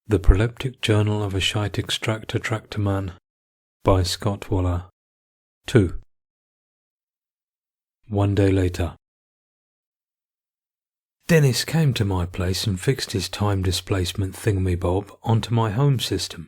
The Proleptic Journal of a Shite-Extractor Tractor Man by Scott Waller. 2. One day later. Dennis came to my place and fixed his time displacement thingamabob onto my home system.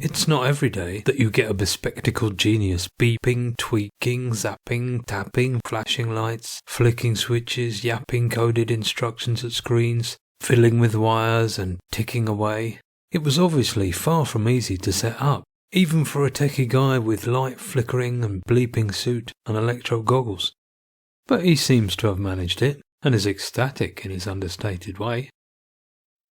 It's not every day that you get a bespectacled genius beeping, tweaking, zapping, tapping, flashing lights, flicking switches, yapping coded instructions at screens, fiddling with wires and ticking away. It was obviously far from easy to set up, even for a techie guy with light flickering and bleeping suit and electro goggles. But he seems to have managed it, and is ecstatic in his understated way.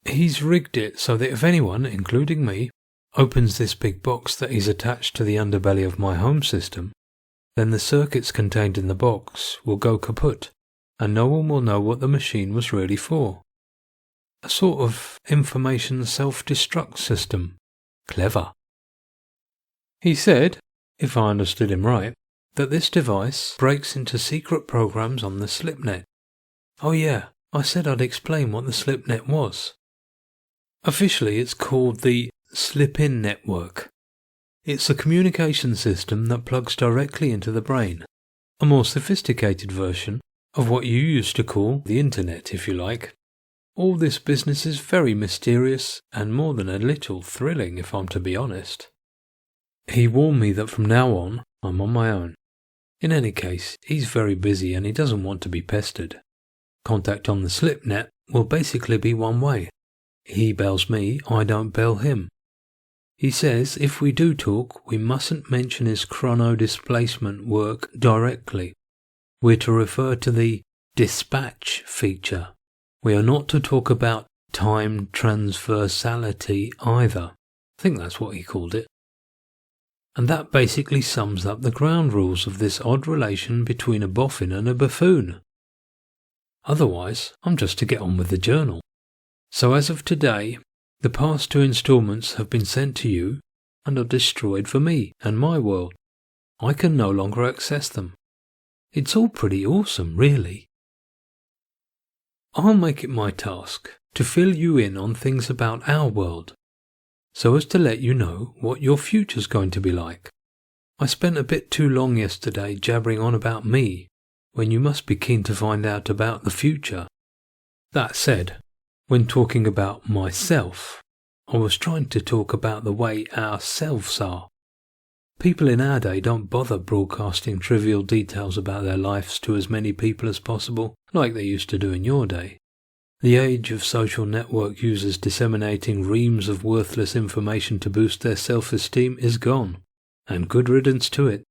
He's rigged it so that if anyone, including me, opens this big box that is attached to the underbelly of my home system, then the circuits contained in the box will go kaput, and no one will know what the machine was really for. A sort of information self-destruct system. Clever. He said, if I understood him right, that this device breaks into secret programs on the slipnet. Oh yeah, I said I'd explain what the slipnet was. Officially it's called the slip-in network. It's a communication system that plugs directly into the brain. A more sophisticated version of what you used to call the internet, if you like. All this business is very mysterious and more than a little thrilling, if I'm to be honest. He warned me that from now on, I'm on my own. In any case, he's very busy and he doesn't want to be pestered. Contact on the slipnet will basically be one way. He bells me, I don't bell him. He says if we do talk, we mustn't mention his chrono-displacement work directly. We're to refer to the dispatch feature. We are not to talk about time transversality either. I think that's what he called it. And that basically sums up the ground rules of this odd relation between a boffin and a buffoon. Otherwise, I'm just to get on with the journal. So as of today, the past 2 installments have been sent to you and are destroyed for me and my world. I can no longer access them. It's all pretty awesome, really. I'll make it my task to fill you in on things about our world, so as to let you know what your future's going to be like. I spent a bit too long yesterday jabbering on about me, when you must be keen to find out about the future. That said, when talking about myself, I was trying to talk about the way our selves are. People in our day don't bother broadcasting trivial details about their lives to as many people as possible, like they used to do in your day. The age of social network users disseminating reams of worthless information to boost their self-esteem is gone, and good riddance to it.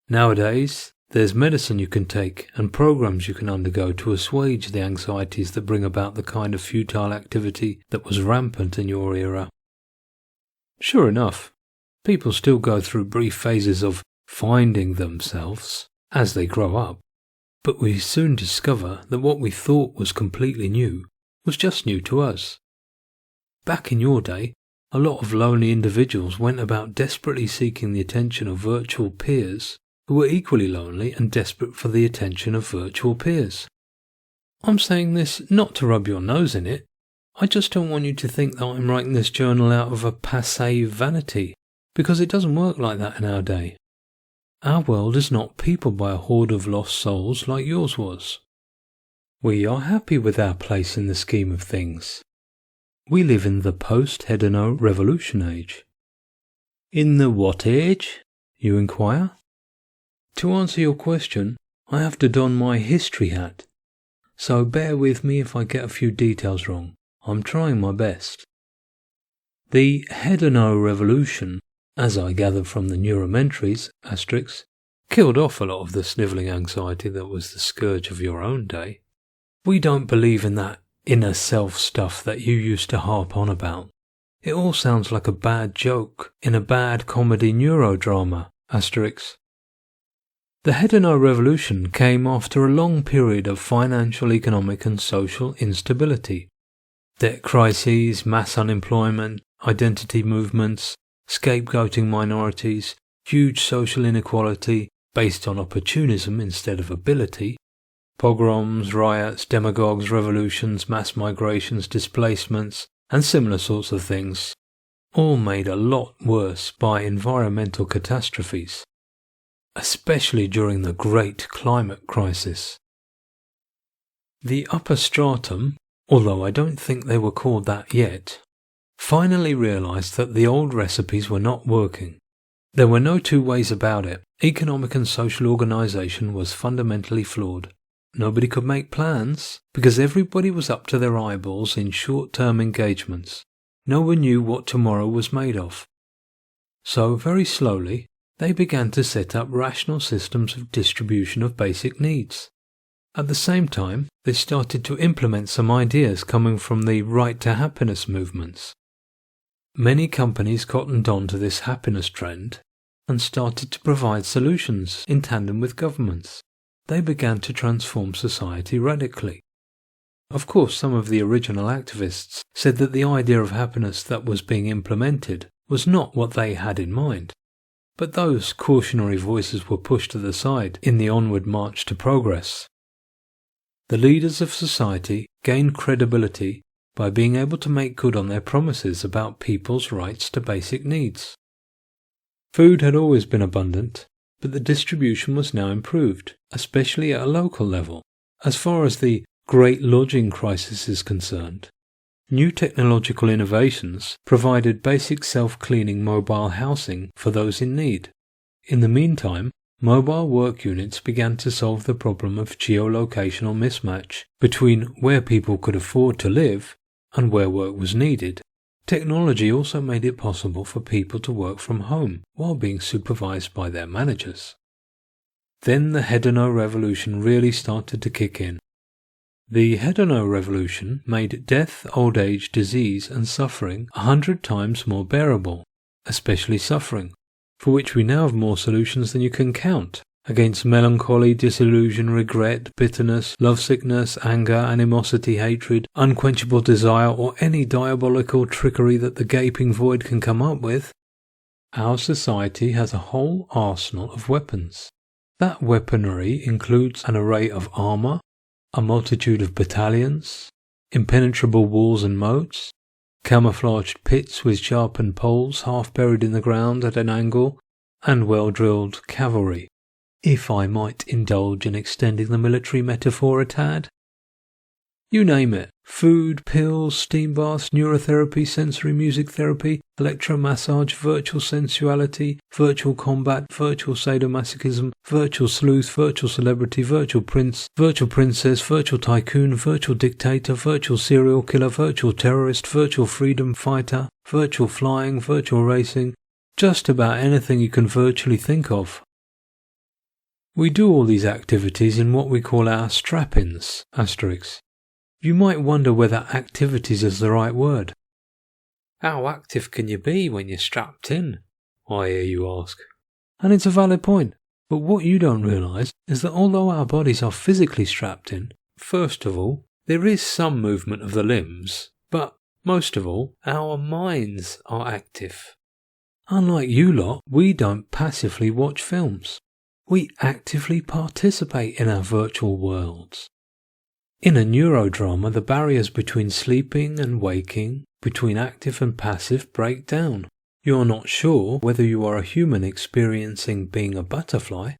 Nowadays, there's medicine you can take and programs you can undergo to assuage the anxieties that bring about the kind of futile activity that was rampant in your era. Sure enough, people still go through brief phases of finding themselves as they grow up, but we soon discover that what we thought was completely new was just new to us. Back in your day, a lot of lonely individuals went about desperately seeking the attention of virtual peers who were equally lonely and desperate for the attention of virtual peers. I'm saying this not to rub your nose in it. I just don't want you to think that I'm writing this journal out of a passé vanity, because it doesn't work like that in our day. Our world is not peopled by a horde of lost souls like yours was. We are happy with our place in the scheme of things. We live in the post-hedano-revolution age. In the what age, you inquire? To answer your question, I have to don my history hat, so bear with me if I get a few details wrong. I'm trying my best. The hedano-revolution, as I gather from the neuromentries, killed off a lot of the snivelling anxiety that was the scourge of your own day. We don't believe in that inner self stuff that you used to harp on about. It all sounds like a bad joke in a bad comedy neurodrama, The hedano-revolution came after a long period of financial, economic and social instability. Debt crises, mass unemployment, identity movements, scapegoating minorities, huge social inequality based on opportunism instead of ability, pogroms, riots, demagogues, revolutions, mass migrations, displacements, and similar sorts of things, all made a lot worse by environmental catastrophes, especially during the Great Climate Crisis. The upper stratum, although I don't think they were called that yet, finally realized that the old recipes were not working. There were no two ways about it. Economic and social organization was fundamentally flawed. Nobody could make plans because everybody was up to their eyeballs in short-term engagements. No one knew what tomorrow was made of. So, very slowly, they began to set up rational systems of distribution of basic needs. At the same time, they started to implement some ideas coming from the right to happiness movements. Many companies cottoned on to this happiness trend and started to provide solutions in tandem with governments. They began to transform society radically. Of course, some of the original activists said that the idea of happiness that was being implemented was not what they had in mind. But those cautionary voices were pushed to the side in the onward march to progress. The leaders of society gained credibility by being able to make good on their promises about people's rights to basic needs. Food had always been abundant, but the distribution was now improved, especially at a local level. As far as the Great Lodging Crisis is concerned, new technological innovations provided basic self-cleaning mobile housing for those in need. In the meantime, mobile work units began to solve the problem of geolocational mismatch between where people could afford to live and where work was needed. Technology also made it possible for people to work from home while being supervised by their managers. Then the hedono revolution really started to kick in. The hedono revolution made death, old age, disease and suffering 100 times more bearable, especially suffering, for which we now have more solutions than you can count, against melancholy, disillusion, regret, bitterness, lovesickness, anger, animosity, hatred, unquenchable desire, or any diabolical trickery that the gaping void can come up with. Our society has a whole arsenal of weapons. That weaponry includes an array of armour, a multitude of battalions, impenetrable walls and moats, camouflaged pits with sharpened poles half buried in the ground at an angle, and well-drilled cavalry, if I might indulge in extending the military metaphor a tad. You name it: food, pills, steam baths, neurotherapy, sensory music therapy, electromassage, virtual sensuality, virtual combat, virtual sadomasochism, virtual sleuth, virtual celebrity, virtual prince, virtual princess, virtual tycoon, virtual dictator, virtual serial killer, virtual terrorist, virtual freedom fighter, virtual flying, virtual racing, just about anything you can virtually think of. We do all these activities in what we call our strap-ins, asterisk. You might wonder whether activities is the right word. How active can you be when you're strapped in? I hear you ask. And it's a valid point. But what you don't realise is that although our bodies are physically strapped in, first of all, there is some movement of the limbs, but most of all, our minds are active. Unlike you lot, we don't passively watch films. We actively participate in our virtual worlds. In a neurodrama, the barriers between sleeping and waking, between active and passive, break down. You are not sure whether you are a human experiencing being a butterfly,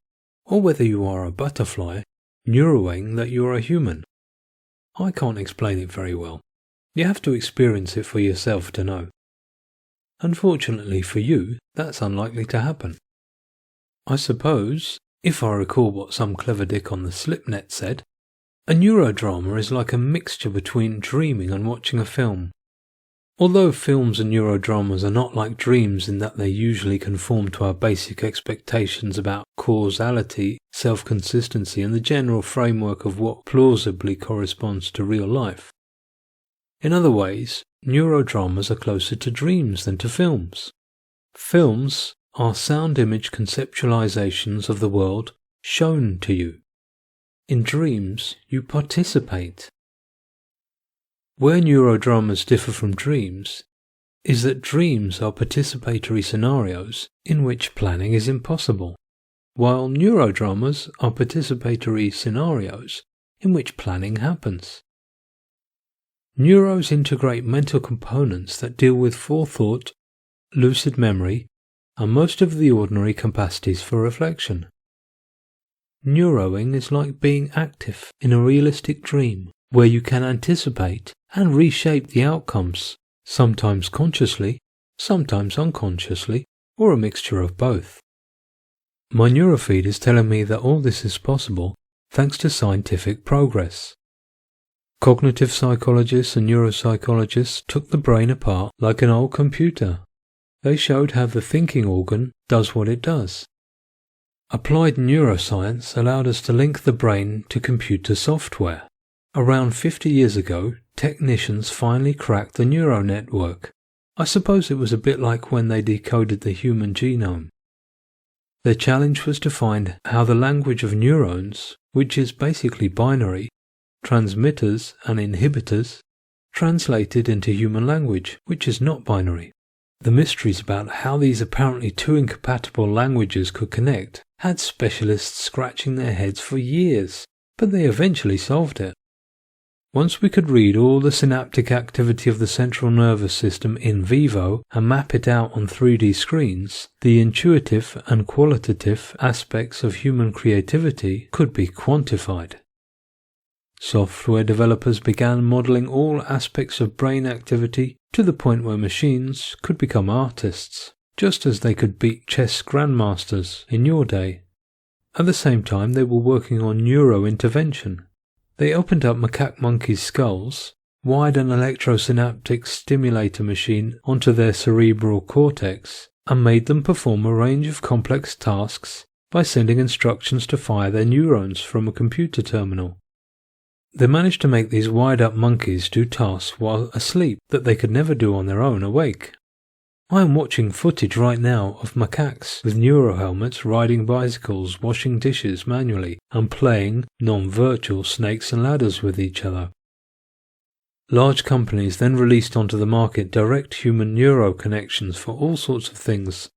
or whether you are a butterfly neuroing that you are a human. I can't explain it very well. You have to experience it for yourself to know. Unfortunately for you, that's unlikely to happen. I suppose, if I recall what some clever dick on the Slipnet said, a neurodrama is like a mixture between dreaming and watching a film. Although films and neurodramas are not like dreams in that they usually conform to our basic expectations about causality, self-consistency, and the general framework of what plausibly corresponds to real life. In other ways, neurodramas are closer to dreams than to films. Films are sound image conceptualizations of the world shown to you. In dreams, you participate. Where neurodramas differ from dreams is that dreams are participatory scenarios in which planning is impossible, while neurodramas are participatory scenarios in which planning happens. Neurons integrate mental components that deal with forethought, lucid memory, and most of the ordinary capacities for reflection. Neuroing is like being active in a realistic dream, where you can anticipate and reshape the outcomes, sometimes consciously, sometimes unconsciously, or a mixture of both. My neurofeed is telling me that all this is possible thanks to scientific progress. Cognitive psychologists and neuropsychologists took the brain apart like an old computer. They showed how the thinking organ does what it does. Applied neuroscience allowed us to link the brain to computer software. Around 50 years ago, technicians finally cracked the neural network. I suppose it was a bit like when they decoded the human genome. Their challenge was to find how the language of neurons, which is basically binary, transmitters and inhibitors, translated into human language, which is not binary. The mysteries about how these apparently two incompatible languages could connect had specialists scratching their heads for years, but they eventually solved it. Once we could read all the synaptic activity of the central nervous system in vivo and map it out on 3D screens, the intuitive and qualitative aspects of human creativity could be quantified. Software developers began modeling all aspects of brain activity to the point where machines could become artists, just as they could beat chess grandmasters in your day. At the same time, they were working on neurointervention. They opened up macaque monkeys' skulls, wired an electrosynaptic stimulator machine onto their cerebral cortex, and made them perform a range of complex tasks by sending instructions to fire their neurons from a computer terminal. They managed to make these wired-up monkeys do tasks while asleep that they could never do on their own awake. I am watching footage right now of macaques with neurohelmets riding bicycles, washing dishes manually, and playing non-virtual snakes and ladders with each other. Large companies then released onto the market direct human neuro connections for all sorts of things,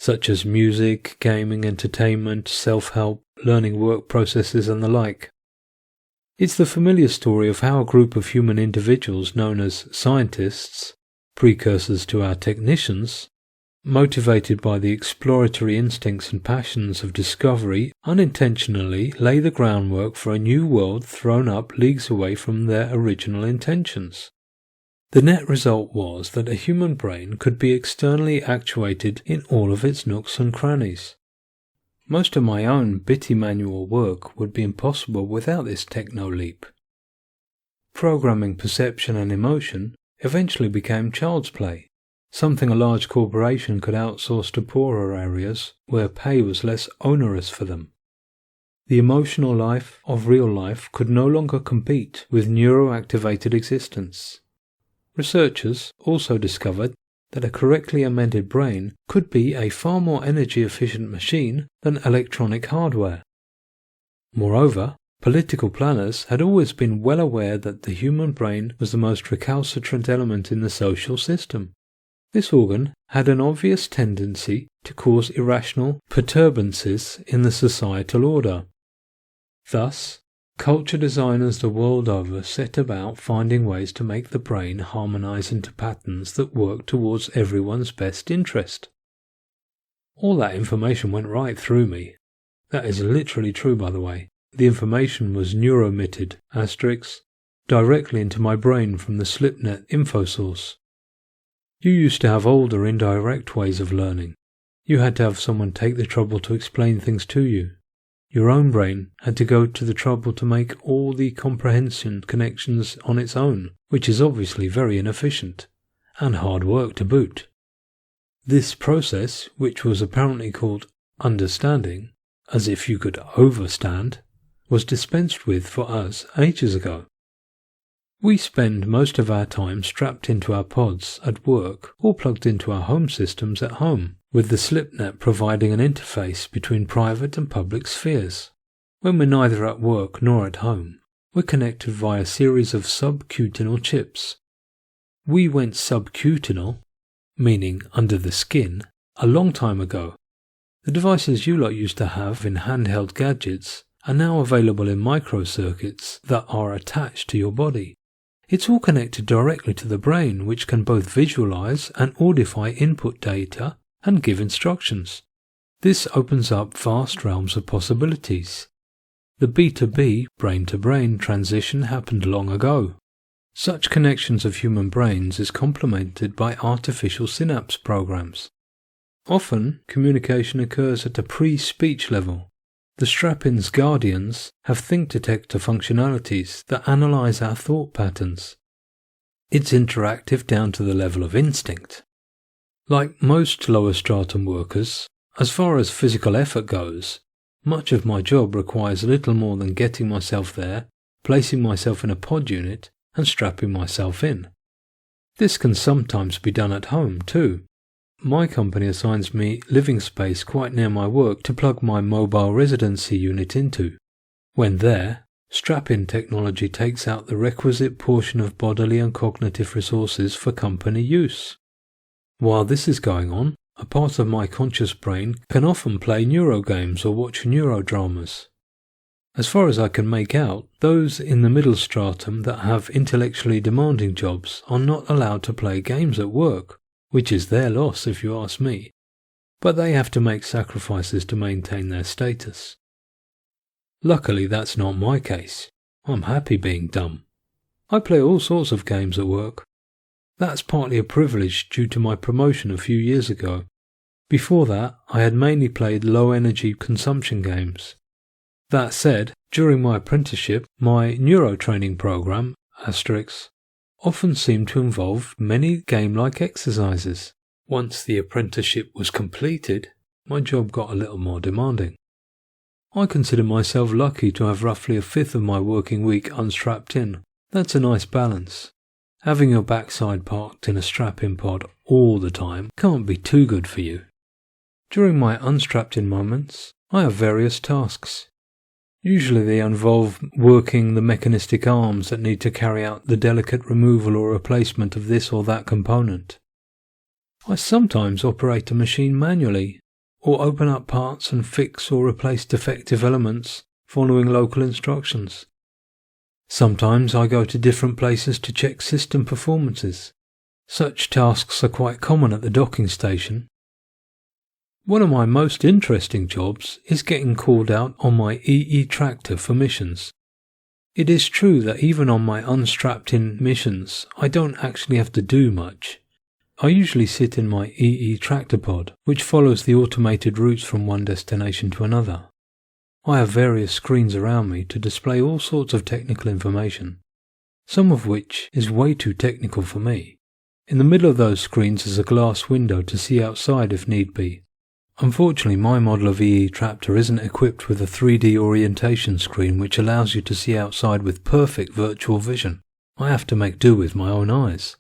such as music, gaming, entertainment, self-help, learning work processes and the like. It's the familiar story of how a group of human individuals known as scientists, precursors to our technicians, motivated by the exploratory instincts and passions of discovery, unintentionally lay the groundwork for a new world thrown up leagues away from their original intentions. The net result was that a human brain could be externally actuated in all of its nooks and crannies. Most of my own bitty manual work would be impossible without this techno-leap. Programming perception and emotion eventually became child's play, something a large corporation could outsource to poorer areas where pay was less onerous for them. The emotional life of real life could no longer compete with neuro-activated existence. Researchers also discovered that a correctly amended brain could be a far more energy-efficient machine than electronic hardware. Moreover, political planners had always been well aware that the human brain was the most recalcitrant element in the social system. This organ had an obvious tendency to cause irrational perturbances in the societal order. Thus, culture designers the world over set about finding ways to make the brain harmonize into patterns that work towards everyone's best interest. All that information went right through me. That is literally true, by the way. The information was neuromitted, directly into my brain from the SlipNet info source. You used to have older indirect ways of learning. You had to have someone take the trouble to explain things to you. Your own brain had to go to the trouble to make all the comprehension connections on its own, which is obviously very inefficient, and hard work to boot. This process, which was apparently called understanding, as if you could overstand, was dispensed with for us ages ago. We spend most of our time strapped into our pods at work or plugged into our home systems at home, with the SlipNet providing an interface between private and public spheres. When we're neither at work nor at home, we're connected via a series of subcutinal chips. We went subcutinal, meaning under the skin, a long time ago. The devices you lot used to have in handheld gadgets are now available in microcircuits that are attached to your body. It's all connected directly to the brain, which can both visualize and audify input data and give instructions. This opens up vast realms of possibilities. The B2B, brain-to-brain transition happened long ago. Such connections of human brains is complemented by artificial synapse programs. Often, communication occurs at a pre-speech level. The strap-in's guardians have think detector functionalities that analyze our thought patterns. It's interactive down to the level of instinct. Like most lower stratum workers, as far as physical effort goes, much of my job requires little more than getting myself there, placing myself in a pod unit, and strapping myself in. This can sometimes be done at home too. My company assigns me living space quite near my work to plug my mobile residency unit into. When there, strap-in technology takes out the requisite portion of bodily and cognitive resources for company use. While this is going on, a part of my conscious brain can often play neurogames or watch neurodramas. As far as I can make out, those in the middle stratum that have intellectually demanding jobs are not allowed to play games at work, which is their loss if you ask me, but they have to make sacrifices to maintain their status. Luckily that's not my case. I'm happy being dumb. I play all sorts of games at work. That's partly a privilege due to my promotion a few years ago. Before that, I had mainly played low-energy consumption games. That said, during my apprenticeship, my neurotraining program, *, often seemed to involve many game-like exercises. Once the apprenticeship was completed, my job got a little more demanding. I consider myself lucky to have roughly a fifth of my working week unstrapped in. That's a nice balance. Having your backside parked in a strap-in pod all the time can't be too good for you. During my unstrapped-in moments, I have various tasks. Usually they involve working the mechanistic arms that need to carry out the delicate removal or replacement of this or that component. I sometimes operate a machine manually, or open up parts and fix or replace defective elements following local instructions. Sometimes I go to different places to check system performances. Such tasks are quite common at the docking station. One of my most interesting jobs is getting called out on my EE tractor for missions. It is true that even on my unstrapped-in missions, I don't actually have to do much. I usually sit in my EE tractor pod, which follows the automated routes from one destination to another. I have various screens around me to display all sorts of technical information, some of which is way too technical for me. In the middle of those screens is a glass window to see outside if need be. Unfortunately, my model of EE Tractor isn't equipped with a 3D orientation screen which allows you to see outside with perfect virtual vision. I have to make do with my own eyes.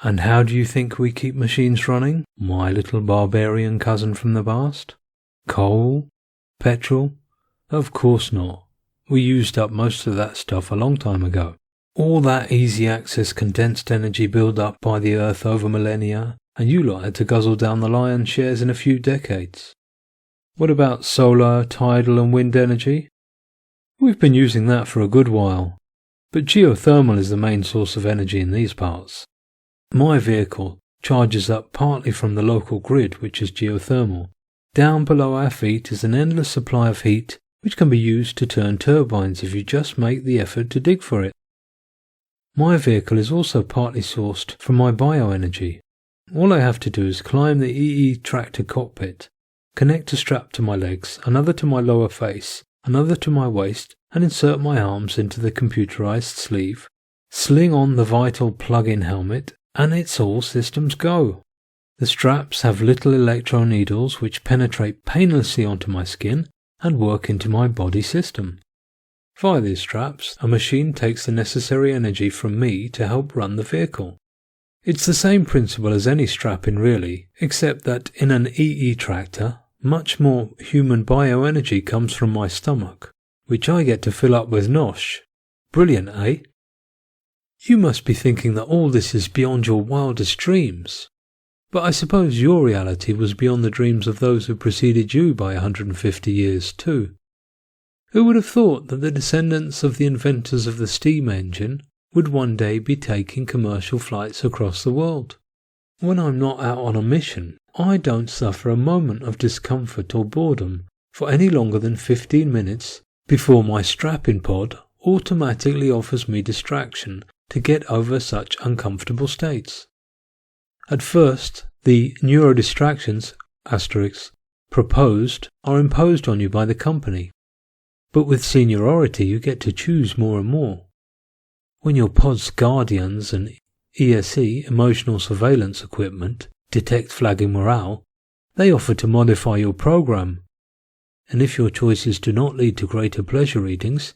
And how do you think we keep machines running, my little barbarian cousin from the past? Coal? Petrol? Of course not. We used up most of that stuff a long time ago. All that easy access condensed energy built up by the Earth over millennia, and you lot had to guzzle down the lion's shares in a few decades. What about solar, tidal and wind energy? We've been using that for a good while, but geothermal is the main source of energy in these parts. My vehicle charges up partly from the local grid, which is geothermal. Down below our feet is an endless supply of heat which can be used to turn turbines if you just make the effort to dig for it. My vehicle is also partly sourced from my bioenergy. All I have to do is climb the EE tractor cockpit, connect a strap to my legs, another to my lower face, another to my waist, and insert my arms into the computerized sleeve, sling on the vital plug-in helmet, and it's all systems go. The straps have little electro needles which penetrate painlessly onto my skin and work into my body system. Via these straps, a machine takes the necessary energy from me to help run the vehicle. It's the same principle as any strap-in really, except that in an EE tractor, much more human bioenergy comes from my stomach, which I get to fill up with nosh. Brilliant, eh? You must be thinking that all this is beyond your wildest dreams. But I suppose your reality was beyond the dreams of those who preceded you by 150 years too. Who would have thought that the descendants of the inventors of the steam engine would one day be taking commercial flights across the world. When I'm not out on a mission, I don't suffer a moment of discomfort or boredom for any longer than 15 minutes before my strapping pod automatically offers me distraction to get over such uncomfortable states. At first, the neurodistractions proposed are imposed on you by the company, but with seniority you get to choose more and more. When your pod's guardians and ESE, emotional surveillance equipment, detect flagging morale, they offer to modify your program, and if your choices do not lead to greater pleasure readings,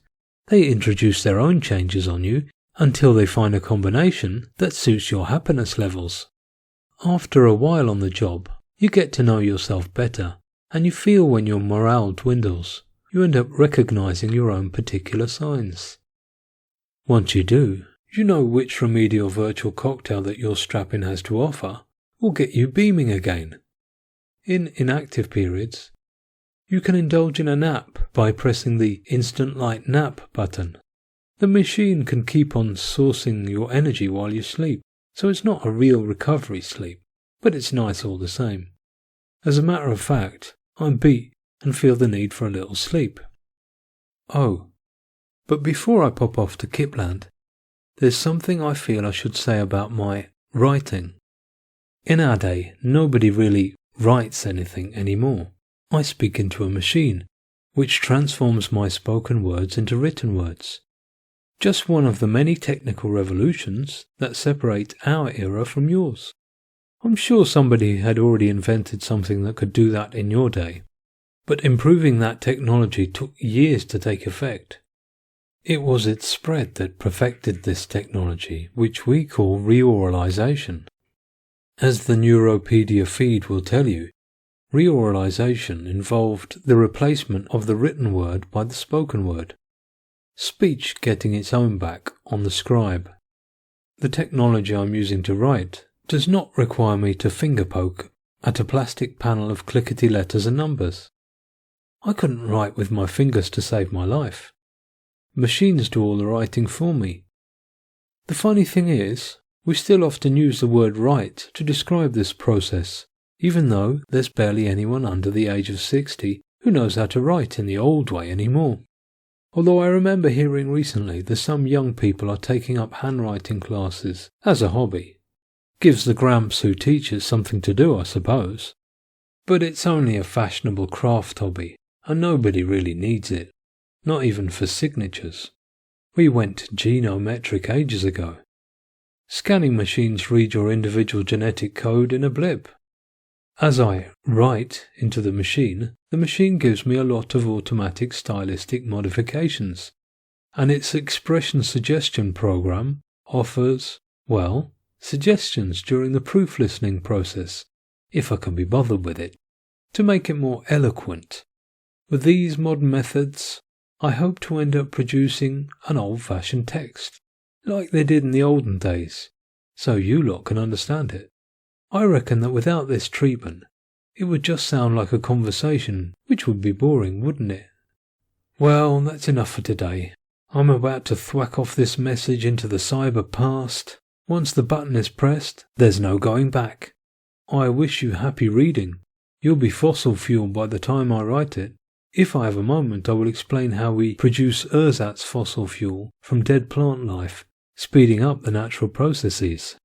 they introduce their own changes on you until they find a combination that suits your happiness levels. After a while on the job, you get to know yourself better, and you feel when your morale dwindles, you end up recognizing your own particular signs. Once you do, you know which remedial virtual cocktail that your strapping has to offer will get you beaming again. In inactive periods, you can indulge in a nap by pressing the Instant Light Nap button. The machine can keep on sourcing your energy while you sleep, so it's not a real recovery sleep, but it's nice all the same. As a matter of fact, I'm beat and feel the need for a little sleep. Oh, but before I pop off to Kipland, there's something I feel I should say about my writing. In our day, nobody really writes anything anymore. I speak into a machine, which transforms my spoken words into written words. Just one of the many technical revolutions that separate our era from yours. I'm sure somebody had already invented something that could do that in your day, but improving that technology took years to take effect. It was its spread that perfected this technology, which we call reauralization. As the Neuropedia feed will tell you, reauralization involved the replacement of the written word by the spoken word, speech getting its own back on the scribe. The technology I'm using to write does not require me to finger poke at a plastic panel of clickety letters and numbers. I couldn't write with my fingers to save my life. Machines do all the writing for me. The funny thing is, we still often use the word write to describe this process, even though there's barely anyone under the age of 60 who knows how to write in the old way anymore. Although I remember hearing recently that some young people are taking up handwriting classes as a hobby. Gives the gramps who teach it something to do, I suppose. But it's only a fashionable craft hobby, and nobody really needs it. Not even for signatures. We went genometric ages ago. Scanning machines read your individual genetic code in a blip. As I write into the machine gives me a lot of automatic stylistic modifications, and its expression suggestion program offers, well, suggestions during the proof listening process, if I can be bothered with it, to make it more eloquent. With these modern methods, I hope to end up producing an old-fashioned text, like they did in the olden days, so you lot can understand it. I reckon that without this treatment, it would just sound like a conversation, which would be boring, wouldn't it? Well, that's enough for today. I'm about to thwack off this message into the cyber past. Once the button is pressed, there's no going back. I wish you happy reading. You'll be fossil fuel by the time I write it. If I have a moment, I will explain how we produce ersatz fossil fuel from dead plant life, speeding up the natural processes.